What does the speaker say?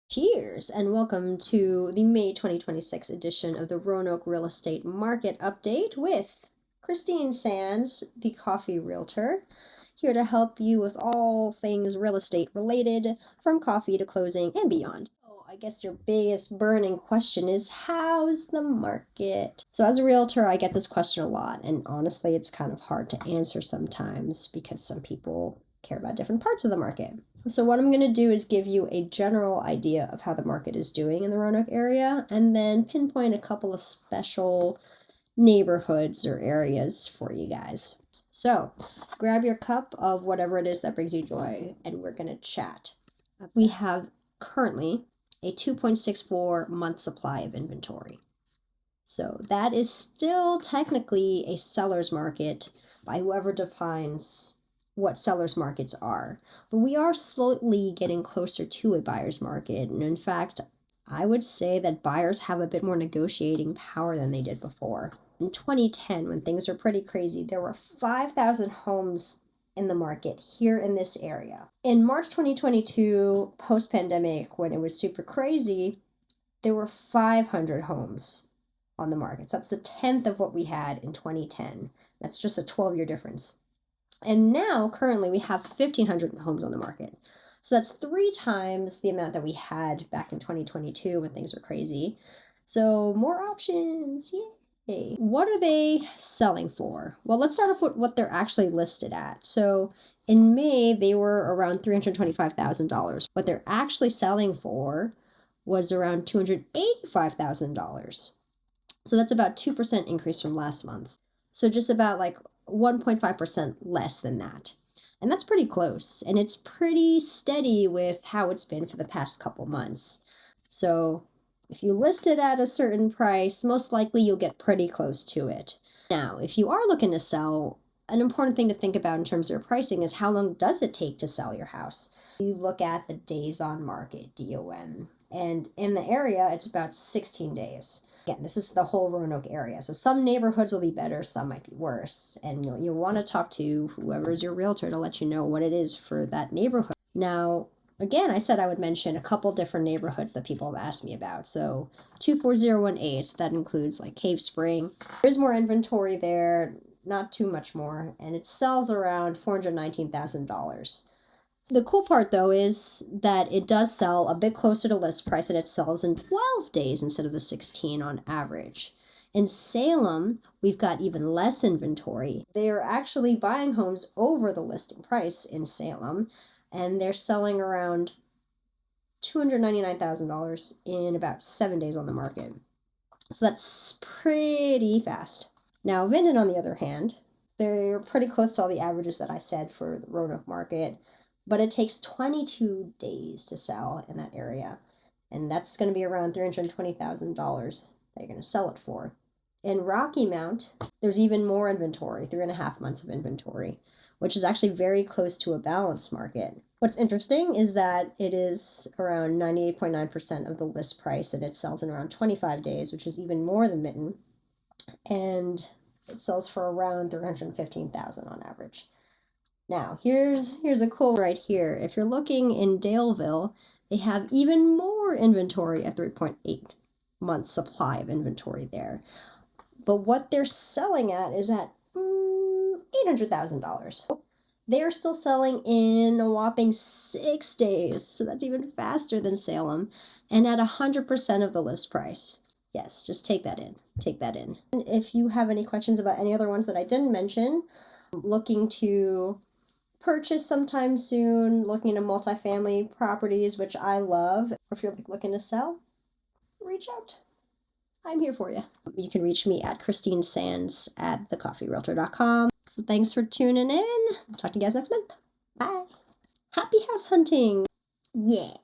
Cheers and welcome to the May 2026 edition of the Roanoke Real Estate Market Update with Christine Sands, the coffee realtor, here to help you with all things real estate related from coffee to closing and beyond. I guess your biggest burning question is how's the market? So as a realtor, I get this question a lot, and honestly, it's kind of hard to answer sometimes because some people care about different parts of the market. So what I'm going to do is give you a general idea of how the market is doing in the Roanoke area and then pinpoint a couple of special neighborhoods or areas for you guys. So grab your cup of whatever it is that brings you joy and we're going to chat. We have currently a 2.64 month supply of inventory. So that is still technically a seller's market by whoever defines what sellers markets are. But we are slowly getting closer to a buyer's market. And in fact, I would say that buyers have a bit more negotiating power than they did before. In 2010, when things were pretty crazy, there were 5,000 homes in the market here in this area. In March 2022, post-pandemic, when it was super crazy, there were 500 homes on the market. So that's a tenth of what we had in 2010. That's just a 12-year difference. And now, currently, we have 1,500 homes on the market. So that's 3 times the amount that we had back in 2022 when things were crazy. So more options, yay! What are they selling for? Well, let's start off with what they're actually listed at. So in May, they were around $325,000. What they're actually selling for was around $285,000. So that's about 2% increase from last month. So just about like 1.5% less than that. And that's pretty close. And it's pretty steady with how it's been for the past couple months. So if you list it at a certain price, most likely you'll get pretty close to it. Now, if you are looking to sell, an important thing to think about in terms of your pricing is how long does it take to sell your house? You look at the days on market, DOM. And in the area, it's about 16 days. Again, this is the whole Roanoke area. So some neighborhoods will be better, some might be worse. And you'll want to talk to whoever is your realtor to let you know what it is for that neighborhood. Now, again, I said I would mention a couple different neighborhoods that people have asked me about. So 24018, so that includes like Cave Spring. There's more inventory there, not too much more, and it sells around $419,000. The cool part, though, is that it does sell a bit closer to list price, and it sells in 12 days instead of the 16 on average. In Salem, we've got even less inventory. They are actually buying homes over the listing price in Salem, and they're selling around $299,000 in about 7 days on the market. So that's pretty fast. Now, Vinden, on the other hand, they're pretty close to all the averages that I said for the Roanoke market. But it takes 22 days to sell in that area. And that's going to be around $320,000 that you're going to sell it for. In Rocky Mount, there's even more inventory, 3.5 months of inventory, which is actually very close to a balanced market. What's interesting is that it is around 98.9% of the list price, and it sells in around 25 days, which is even more than Mitten. And it sells for around $315,000 on average. Now, here's a cool right here. If you're looking in Daleville, they have even more inventory at 3.8 months supply of inventory there. But what they're selling at is at $800,000. They're still selling in a whopping 6 days, so that's even faster than Salem, and at 100% of the list price. Yes, just take that in. Take that in. And if you have any questions about any other ones that I didn't mention, looking to purchase sometime soon, looking at multifamily properties, which I love, or if you're looking to sell, reach out. I'm here for you. You can reach me at Christine Sands at thecoffeerealtor.com. So thanks for tuning in. Talk to you guys next month. Bye. Happy house hunting. Yeah.